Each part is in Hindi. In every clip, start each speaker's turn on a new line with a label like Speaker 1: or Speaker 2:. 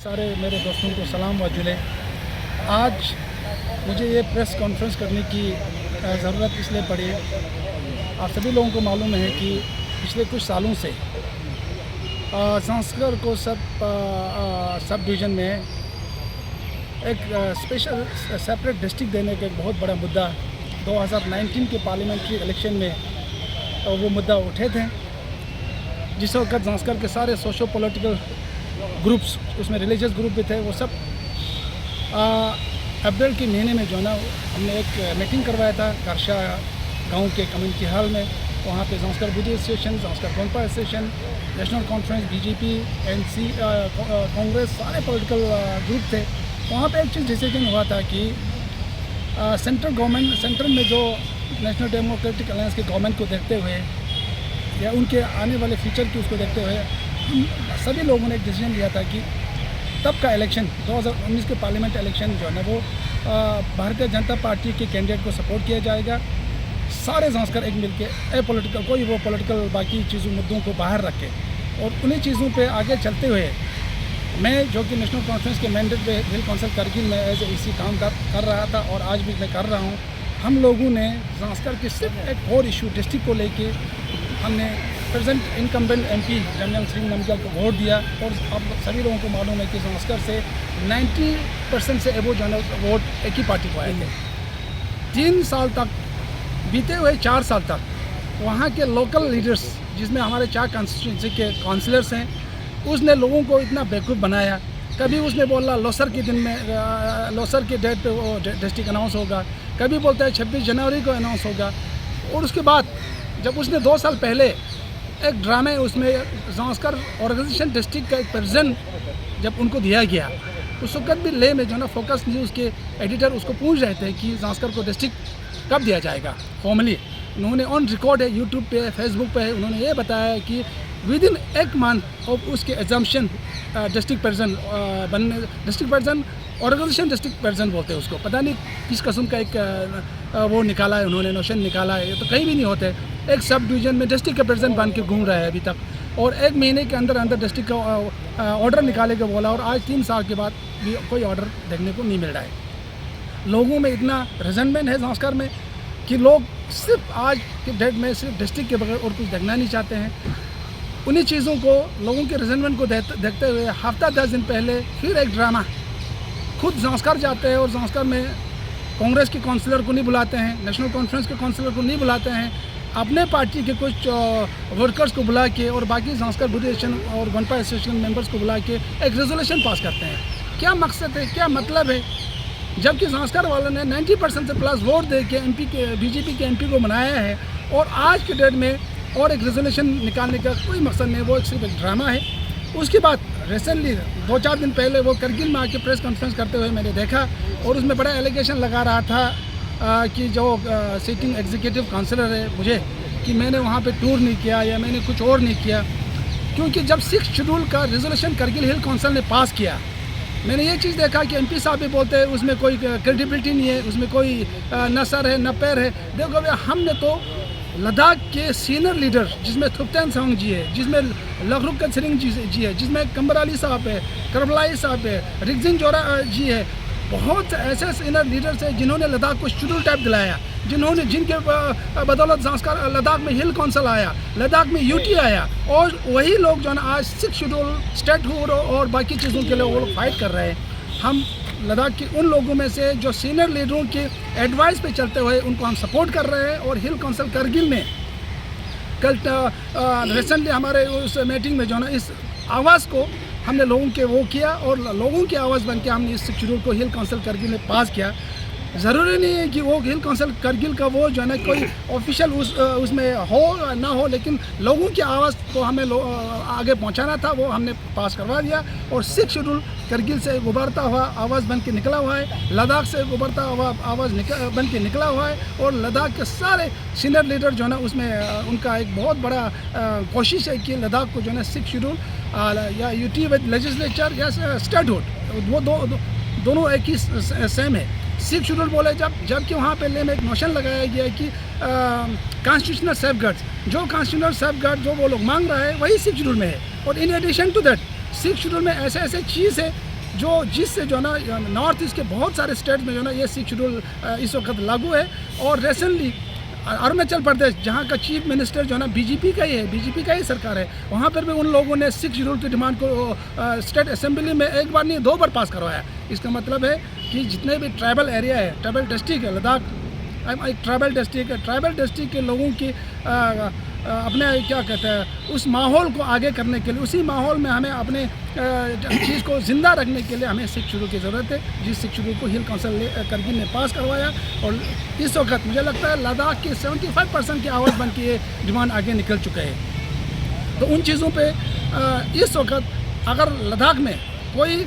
Speaker 1: सारे मेरे दोस्तों को सलाम वाजुले। आज मुझे ये प्रेस कॉन्फ्रेंस करने की ज़रूरत इसलिए पड़ी। आप सभी लोगों को मालूम है कि पिछले कुछ सालों से संस्कर को सब डिवीज़न में एक स्पेशल सेपरेट डिस्ट्रिक्ट देने का एक बहुत बड़ा मुद्दा 2019 के पार्लियामेंट्री इलेक्शन में वो मुद्दा उठे थे, जिस वक्त संस्कर के सारे सोशो पॉलिटिकल ग्रुप्स, उसमें रिलीजियस ग्रुप भी थे, वो सब अप्रैल के महीने में जो है ना हमने एक मीटिंग करवाया था करशा गांव के कम्युनिटी हॉल में। वहाँ पे संस्कर बुद्धि association, Zanskar Gonpa association, national conference, BJP, NC, Congress, सारे पॉलिटिकल ग्रुप थे। वहाँ पे एक चीज़ डिसीजन हुआ था कि सेंट्रल में जो नेशनल डेमोक्रेटिक अलायंस की गवर्नमेंट को देखते हुए या उनके आने वाले फ्यूचर की उसको देखते हुए हम सभी लोगों ने एक डिसीजन लिया था कि तब का इलेक्शन 2019 के पार्लियामेंट इलेक्शन जो है ना वो भारतीय जनता पार्टी के कैंडिडेट को सपोर्ट किया जाएगा। सारे संस्कर एक मिल के पॉलिटिकल कोई वो पॉलिटिकल बाकी चीज़ों मुद्दों को बाहर रखे और उन्हीं चीज़ों पे आगे चलते हुए मैं जो कि नेशनल कॉन्फ्रेंस के मैंडेट पे हिल काउंसिल करगिल में एज इसी काम कर रहा था और आज भी मैं कर रहा हूँ। हम लोगों ने संस्कर के सिर्फ एक और इशू डिस्ट्रिक्ट को लेके हमने प्रेजेंट इनकम्बेंट एमपी जमजम सिंह नमग्याल को वोट दिया और अब सभी लोगों को मालूम है कि संस्कर से 90% से एबो जो वोट एक ही पार्टी को आए थे। 3 साल तक, बीते हुए 4 साल तक वहाँ के लोकल लीडर्स, जिसमें हमारे 4 कॉन्स्टिट्यूंसी के काउंसलर्स हैं, उसने लोगों को इतना बेवकूफ़ बनाया। कभी उसने बोला लोसर के दिन में लोसर के डेट पे वो डिस्ट्रिक्ट अनाउंस होगा, कभी बोलता है 26 जनवरी को अनाउंस होगा। और उसके बाद जब उसने 2 साल पहले एक ड्रामे उसमें संस्कर ऑर्गेनाइजेशन डिस्ट्रिक्ट का एक प्रेजेंट जब उनको दिया गया, उस वक्त भी ले में जो ना फोकस न्यूज़ के एडिटर उसको पूछ रहे थे कि संस्कर को डिस्ट्रिक्ट कब दिया जाएगा फॉर्मली। उन्होंने ऑन रिकॉर्ड है, यूट्यूब पे, फेसबुक पे है, उन्होंने ये बताया कि विद इन 1 मंथ ऑफ उसके एग्जाम्पशन डिस्ट्रिक्ट प्रेजेंट बनने, district president organization district president बोलते हैं उसको, पता नहीं किस किस्म का एक वो निकाला है उन्होंने, नोशन निकाला है। ये तो कहीं भी नहीं होते। एक सब डिवीज़न में डिस्ट्रिक्ट का प्रेजेंट बन के घूम रहा है अभी तक और 1 महीने के अंदर डिस्ट्रिक्ट का ऑर्डर निकाले के बोला और आज 3 साल के बाद भी कोई ऑर्डर देखने को नहीं मिल रहा है। लोगों में इतना रिजनमेंट है संस्कार में कि लोग सिर्फ आज के डेट में सिर्फ डिस्ट्रिक्ट के बगैर और कुछ देखना नहीं चाहते हैं। उन्हीं चीज़ों को, लोगों के रिजनमेंट को देखते हुए हफ्ता 10 दिन पहले फिर एक ड्रामा, खुद संस्कार जाते हैं और संस्कार में कांग्रेस के काउंसलर को नहीं बुलाते हैं, नेशनल कॉन्फ्रेंस के काउंसलर को नहीं बुलाते हैं, अपने पार्टी के कुछ वर्कर्स को बुला के और बाकी संस्कार बुद्धि एसोसिएशन और गोंपा एसोसिएशन मेंबर्स को बुला के एक रेजोल्यूशन पास करते हैं। क्या मकसद है, क्या मतलब है? जबकि संस्कार वालों ने 90% से प्लस वोट दे के एमपी के, बीजेपी के एमपी को बनाया है और आज के डेट में और एक रेजोल्यूशन निकालने का कोई मकसद नहीं, वो सिर्फ एक ड्रामा है। उसके बाद रिसेंटली 2-4 दिन पहले वो करगिल में आके प्रेस कॉन्फ्रेंस करते हुए मैंने देखा और उसमें बड़ा एलिगेशन लगा रहा था कि जो सिटिंग एग्जीक्यूटिव काउंसलर है मुझे, कि मैंने वहाँ पे टूर नहीं किया या मैंने कुछ और नहीं किया। क्योंकि जब 6 शेड्यूल का रेजोल्यूशन करगिल हिल काउंसिल ने पास किया, मैंने ये चीज़ देखा कि एमपी साहब भी बोलते हैं उसमें कोई क्रेडिबिलिटी नहीं है, उसमें कोई न सर है न पैर है। देखो भैया, हमने तो लद्दाख के सीनियर लीडर जिसमें थुप्तेन सांग जी है, जिसमें लखरुक सिंह जी है, जिसमें कंबर अली साहब है, करबलाई साहब है, रिगजिन जोरा जी है, बहुत ऐसे सीनियर लीडर्स हैं जिन्होंने लद्दाख को शेड्यूल टाइप दिलाया, जिनके बदौलत संस्कार लद्दाख में हिल काउंसिल आया, लद्दाख में यूटी आया और वही लोग जो है ना आज 6 शेड्यूल स्टेट हुड और बाकी चीज़ों के लिए वो लोग फाइट कर रहे हैं। हम लद्दाख के उन लोगों में से जो सीनियर लीडरों के एडवाइस पे चलते हुए उनको हम सपोर्ट कर रहे हैं और हिल काउंसिल करगिल में कल रिसेंटली हमारे उस मीटिंग में जो ना इस आवाज़ को हमने लोगों के वो किया और लोगों की आवाज़ बन के हमने इस शेड्यूल को हिल काउंसिल करगिल में पास किया। ज़रूरी नहीं है कि वो हिल काउंसिल करगिल का वो जो है ना कोई ऑफिशियल उसमें हो ना हो, लेकिन लोगों की आवाज़ को हमें आगे पहुंचाना था, वो हमने पास करवा दिया और 6 शेड्यूल करगिल से उभरता हुआ आवाज़ बन के निकला हुआ है, लद्दाख से उभरता हुआ आवाज़ बन के निकला हुआ है और लद्दाख के सारे सीनियर लीडर जो है ना उसमें उनका एक बहुत बड़ा कोशिश है कि लद्दाख को जो है ना 6 शेड्यूल या यूटी विद लेजिस्लेचर या स्टेटहुड, वो दोनों एक ही सेम है। 6 शेड्यूल बोले जबकि वहाँ पे ले में एक नोशन लगाया गया है कि कॉन्स्टिट्यूशनल सेफगार्ड्स, जो कॉन्स्टिट्यूशनल सेफगार्ड जो वो लोग मांग रहा है वही 6 शेड्यूल में है और in addition to that 6 schedule में ऐसे चीज़ है जो जिससे जो है ना नॉर्थ ईस्ट के बहुत सारे स्टेट में जो है ना ये 6 शेड्यूल इस वक्त लागू है। और रिसेंटली अरुणाचल प्रदेश जहाँ का चीफ मिनिस्टर जो है ना बीजेपी का ही है, बीजेपी का ही सरकार है, वहाँ पर भी उन लोगों ने 6 शेड्यूल की डिमांड को स्टेट असेंबली में एक बार नहीं 2 बार पास करवाया। इसका मतलब है कि जितने भी ट्राइबल एरिया है, ट्राइबल डिस्ट्रिक्ट है, लद्दाख एक ट्राइबल डिस्ट्रिक्ट के लोगों की अपने क्या कहते हैं उस माहौल को आगे करने के लिए, उसी माहौल में हमें अपने चीज़ को ज़िंदा रखने के लिए हमें 6 शेड्यूल की ज़रूरत है, जिस 6 शेड्यूल को हिल काउंसिल करगिल ने पास करवाया। और इस वक्त मुझे लगता है लद्दाख के 75% की आवाज़ बन के ये डिमांड आगे निकल चुका है। तो उन चीज़ों पे इस वक्त अगर लद्दाख में कोई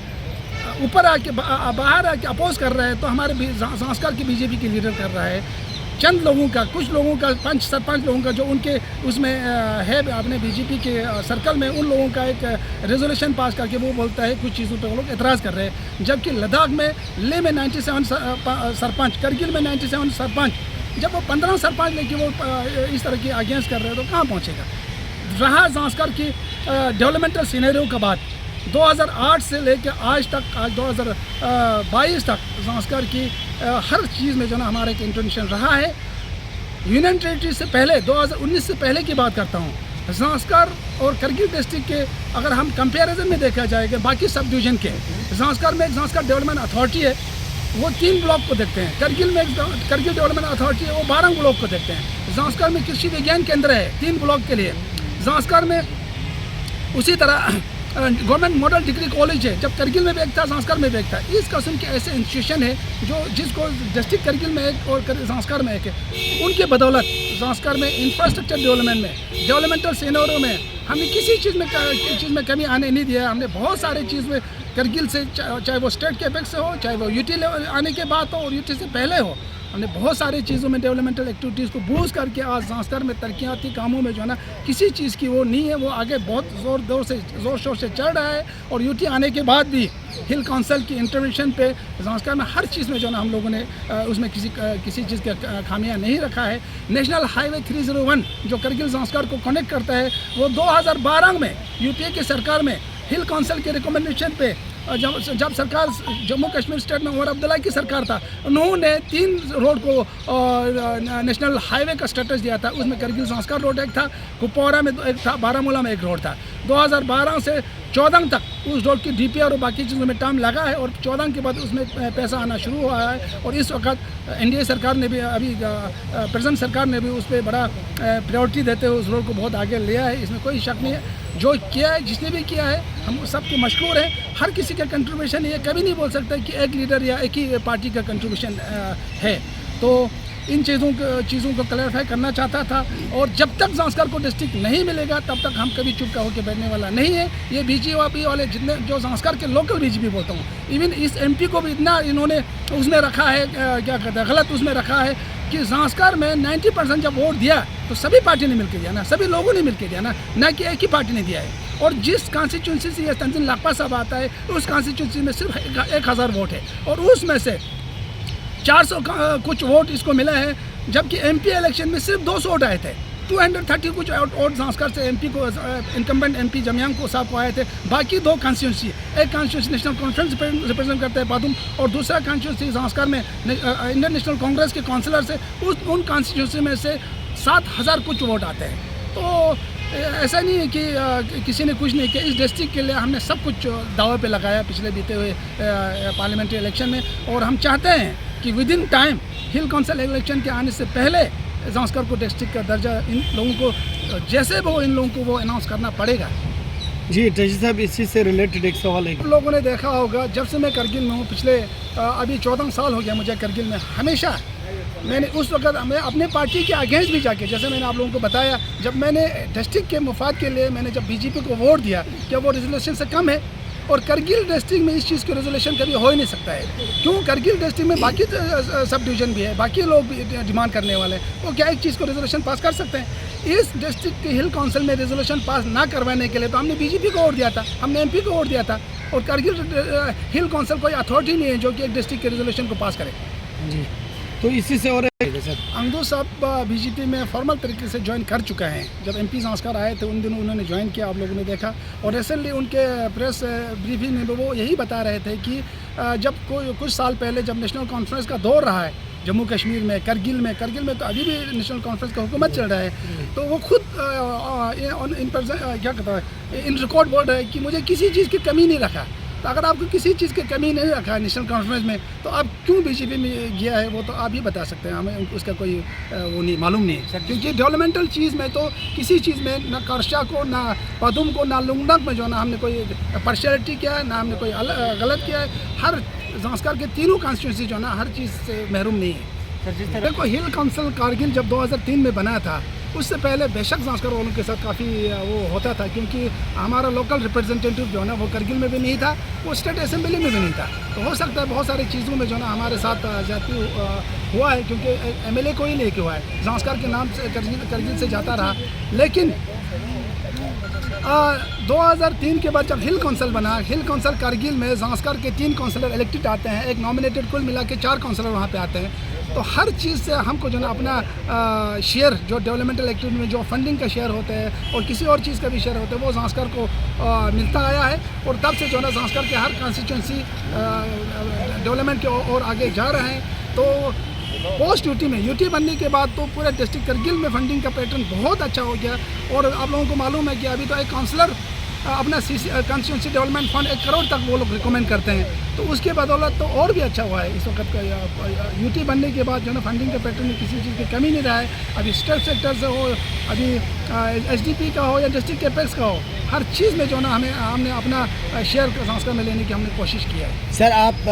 Speaker 1: ऊपर आके बाहर आके अपोज कर रहा है तो हमारे संस्कार की बीजेपी के लीडर कर रहा है। चंद लोगों का, कुछ लोगों का, सरपंच लोगों का जो उनके उसमें है अपने बीजेपी के सर्कल में, उन लोगों का एक रेजोल्यूशन पास करके वो बोलता है कुछ चीज़ों पे वो लोग एतराज़ कर रहे हैं। जबकि लद्दाख में लेह में 97 सरपंच, करगिल में 97 सरपंच, जब वो 15 सरपंच लेके वो इस तरह की अगेंस्ट कर रहे हैं तो कहाँ पहुँचेगा। रहा संस्कार की डेवलपमेंटल सीनरियो का बात, 2008 से लेकर आज तक, आज 2022 तक संस्कार की हर चीज़ में जो ना हमारा एक इंटरवेंशन रहा है। यूनियन टेरिटरी से पहले 2019 से पहले की बात करता हूँ, संस्कार और करगिल डिस्ट्रिक्ट के अगर हम कंपैरिजन में देखा जाएगा बाकी सब डिवीज़न के, संस्कार में एक संस्कार डेवलपमेंट अथॉरिटी है, वो 3 ब्लॉक को देखते हैं। करगिल में एक करगिल डेवलपमेंट अथॉरिटी है, वो 12 ब्लॉक को देखते हैं। संस्कार में कृषि विज्ञान केंद्र है 3 ब्लॉक के लिए। संस्कार में उसी तरह गवर्नमेंट मॉडल डिग्री कॉलेज है, जब करगिल में भी एक था, संस्कार में भी एक था। इस किस्म के ऐसे इंस्टीट्यूशन है जो जिसको डिस्ट्रिक्ट करगिल में एक और संस्कार में एक है। उनके बदौलत संस्कार में इंफ्रास्ट्रक्चर डेवलपमेंट में, डेवलपमेंटल सीनरियो में हमने किसी चीज़ में कमी आने नहीं दिया। हमने बहुत सारे चीज़ में करगिल से, चाहे वो स्टेट के अपेक्स से हो, चाहे वो यूटी लेवल आने के बाद हो और यूटी से पहले हो, हमने बहुत सारी चीज़ों में डेवलपमेंटल एक्टिविटीज़ को बूस्ट करके आज संस्कार में तरक्याती कामों में जो है ना किसी चीज़ की वो नहीं है, वो आगे बहुत ज़ोर शोर से चल रहा है। और यूटी आने के बाद भी हिल काउंसिल की इंटरवेंशन पे संस्कार में हर चीज़ में जो है ना हम लोगों ने उसमें किसी चीज़ का खामियां नहीं रखा है। नेशनल हाईवे 301 जो करगिल संस्कार को कनेक्ट करता है, वो 2012 में यूपीए की सरकार में हिल काउंसिल के रिकमेंडेशन पे जब सरकार जम्मू कश्मीर स्टेट में उमर अब्दुल्ला की सरकार था, उन्होंने 3 रोड को नेशनल हाईवे का स्टेटस दिया था। उसमें करगिल संस्कार रोड एक था, कुपवाड़ा में एक था, बारामूला में एक रोड था। 2012 से 14 तक उस रोड की डीपीआर और बाकी चीज़ों में टाइम लगा है और 14 के बाद उसमें पैसा आना शुरू हुआ है। और इस वक्त एनडीए सरकार ने भी, अभी प्रेजेंट सरकार ने भी उस पर बड़ा प्रायोरिटी देते हुए उस रोड को बहुत आगे लिया है। इसमें कोई शक नहीं है। जो किया है, जिसने भी किया है, हम सबके मशहूर हैं। हर किसी का कंट्रीब्यूशन, ये कभी नहीं बोल सकता कि एक लीडर या एक ही पार्टी का कंट्रीब्यूशन है। तो इन चीज़ों को क्लैरिफाई करना चाहता था। और जब तक संस्कार को डिस्ट्रिक्ट नहीं मिलेगा तब तक हम कभी चुप होकर बैठने वाला नहीं है। ये बीजेपी वाले जितने जो संस्कार के लोकल बीजेपी बोलता हूँ, इवन इस एमपी को भी इतना इन्होंने उसमें रखा है, क्या कहते हैं, गलत उसमें रखा है कि संस्कार में 90% जब वोट दिया तो सभी पार्टी ने मिलकर दिया ना, सभी लोगों ने मिलकर दिया ना कि एक ही पार्टी ने दिया है। और जिस कॉन्स्टिट्यूंसी से ये तंजीम लाकपा साहब आता है, उस कॉन्स्टिट्यूंसी में सिर्फ 1000 वोट है और उसमें से 400 कुछ वोट इसको मिला है। जबकि एमपी इलेक्शन में सिर्फ 200 वोट आए थे। 230 कुछ वोट संस्कार से एमपी को, इनकम्बेंट एमपी जमयांग को साहब को आए थे। बाकी 2 कॉन्स्टिट्यूंसी, एक कॉन्स्टिट्यूंसी नेशनल कॉन्फ्रेंस रिप्रेजेंट करता है पादुम और दूसरा कॉन्स्टिट्यूंसी संस्कार में इंडियन नेशनल कांग्रेस के काउंसिलर से, उन कॉन्स्टिट्यूंसी में से 7000 कुछ वोट आते हैं। तो ऐसा नहीं है कि किसी ने कुछ नहीं किया। इस डिस्ट्रिक्ट के लिए हमने सब कुछ दावे पे लगाया पिछले बीते हुए पार्लियामेंट्री इलेक्शन में। और हम चाहते हैं कि with in time hill council election के आने से पहले संस्कार को डिस्ट्रिक्ट का दर्जा इन लोगों को, जैसे वो इन लोगों को वो अनाउंस करना पड़ेगा।
Speaker 2: जी जजी साहब, इसी से रिलेटेड एक सवाल है।
Speaker 1: लोगों ने देखा होगा, जब से मैं करगिल में हूँ, पिछले अभी 14 साल हो गया मुझे करगिल में, हमेशा मैंने उस वक्त मैं अपने पार्टी के अगेंस्ट भी जाके, जैसे मैंने आप लोगों को बताया, जब मैंने डिस्ट्रिक्ट के मुफाद के लिए मैंने जब बीजेपी को वोट दिया कि वो रिजोल्यूशन से कम है, और करगिल डिस्ट्रिक्ट में इस चीज़ की रेजोल्यूशन कभी हो ही नहीं सकता है। क्यों? करगिल डिस्ट्रिक्ट में बाकी सब डिवीज़न भी है, बाकी लोग भी डिमांड करने वाले हैं, वो क्या एक चीज़ को रेजोल्यूशन पास कर सकते हैं। इस डिस्ट्रिक्ट के हिल काउंसिल में रेजोल्यूशन पास ना करवाने के लिए तो हमने बीजेपी को वोट दिया था, हमने एमपी को वोट दिया था। और करगिल हिल काउंसिल कोई अथॉरिटी नहीं है जो कि एक डिस्ट्रिक्ट के रेजोल्यूशन को पास करे।
Speaker 2: जी, तो इसी से और थे सर?
Speaker 1: अंगदू साहब बीजेपी में फॉर्मल तरीके से ज्वाइन कर चुके हैं। जब एमपी ज़ांस्कर आए थे उन दिनों उन्होंने ज्वाइन किया, आप लोगों ने देखा। और रिसेंटली उनके प्रेस ब्रीफिंग में वो यही बता रहे थे कि जब कुछ साल पहले जब नेशनल कॉन्फ्रेंस का दौर रहा है जम्मू कश्मीर में, करगिल में तो अभी भी नेशनल कॉन्फ्रेंस का हुकूमत चल रहा है, तो वो खुद क्या कहता है इन रिकॉर्ड बोल रहा है कि मुझे किसी चीज़ की कमी नहीं रखा। तो अगर आपको किसी चीज़ की कमी नहीं रखा है नेशनल कॉन्फ्रेंस में, तो आप क्यों बीजेपी में गया है वो तो आप ही बता सकते हैं, हमें उसका कोई वो नहीं मालूम नहीं है। क्योंकि डेवलपमेंटल चीज़ में तो किसी चीज़ में ना कर्शा को, ना पदुम को, ना लुंगनक में जो ना हमने कोई पार्शियलिटी किया है, ना हमने कोई गलत किया है। हर ज़ांस्कर के तीनों कॉन्स्टिट्यूंसी जो ना हर चीज़ से महरूम नहीं है। देखो हिल काउंसिल कारगिल जब 2003 में बना था, उससे पहले बेशक ज़ांस्कर वालों के साथ काफ़ी वो होता था, क्योंकि हमारा लोकल रिप्रेजेंटेटिव जो है ना वो करगिल में भी नहीं था, वो स्टेट असेंबली में भी नहीं था। तो हो सकता है बहुत सारी चीज़ों में जो ना हमारे साथ जाती हुआ है, क्योंकि एमएलए को ही लेके हुआ है, ज़ांस्कर के नाम से करगिल से जाता रहा। लेकिन 2003 के बाद जब हिल काउंसिल बना, हिल काउंसिल कारगिल में ज़ांस्कर के 3 काउंसलर इलेक्टेड आते हैं, एक नॉमिनेटेड, कुल मिला के 4 काउंसलर वहाँ पे आते हैं। तो हर चीज़ से हमको जो ना अपना शेयर, जो डेवलपमेंटल एक्टिविटी में जो फंडिंग का शेयर होता है और किसी और चीज़ का भी शेयर होता है, वो ज़ांस्कर को मिलता आया है। और तब से जो ना ज़ांस्कर के हर कॉन्स्टिट्यूंसी डेवलपमेंट की ओर आगे जा रहे हैं। तो पोस्ट यूटी में, यूटी बनने के बाद तो पूरे डिस्ट्रिक्ट करगिल में फंडिंग का पैटर्न बहुत अच्छा हो गया। और आप लोगों को मालूम है कि अभी तो एक काउंसलर अपना कॉन्स्टिट्यूंसी डेवलपमेंट फंड 1 करोड़ तक वो लोग रिकमेंड करते हैं। तो उसके बदौलत तो और भी अच्छा हुआ है इस वक्त का। यूटी बनने के बाद जो है ना फंडिंग के पैटर्न में किसी चीज़ की कमी नहीं रहा है। अभी स्टेट सेक्टर से हो, अभी एसडीपी का हो या डिस्ट्रिक्ट एपेक्स का हो, हर चीज़ में जो ना हमने अपना शेयर ज़ांस्कर में लेने की हमने कोशिश किया है।
Speaker 2: सर आप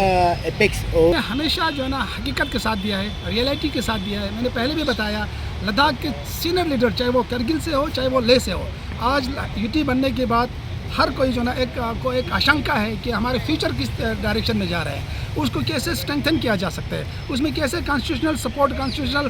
Speaker 2: एपेक्स
Speaker 1: हमेशा जो है ना हकीकत के साथ दिया है, रियलिटी के साथ दिया है। मैंने पहले भी बताया, लद्दाख के सीनियर लीडर, चाहे वो करगिल से हो चाहे वो लेह से हो, आज यूटी बनने के बाद हर कोई जो ना एक आशंका है कि हमारे फ्यूचर किस डायरेक्शन में जा रहे हैं, उसको कैसे स्ट्रेंथन किया जा सकता है, उसमें कैसे कॉन्स्टिट्यूशनल सपोर्ट, कॉन्स्टिट्यूशनल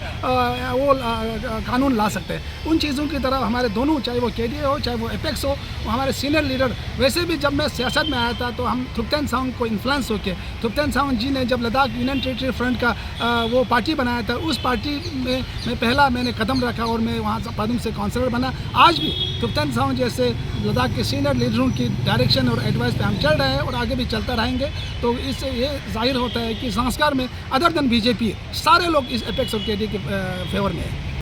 Speaker 1: कानून ला सकते हैं। उन चीज़ों की तरफ हमारे दोनों, चाहे वो केडीए हो चाहे वो एपेक्स हो, हमारे सीनियर लीडर, वैसे भी जब मैं सियासत में आया था तो हम थुप्तेन साउंग को इन्फ्लुएंस होकर, थुप्तेन साउंग जी ने जब लद्दाख यूनियन टेरिटरी फ्रंट का वो पार्टी बनाया था, उस पार्टी में मैंने कदम रखा और मैं वहाँ पदम से काउंसलर बना। आज भी थुप्तेन साउंग जैसे लद्दाख के सीनियर लीडरों की डायरेक्शन और एडवाइस पे हम चल रहे हैं और आगे भी चलता रहेंगे। तो इससे ये जाहिर होता है कि ज़ांस्कर में अदर देन बीजेपी सारे लोग इस एपेक्स और केडी के फेवर में हैं।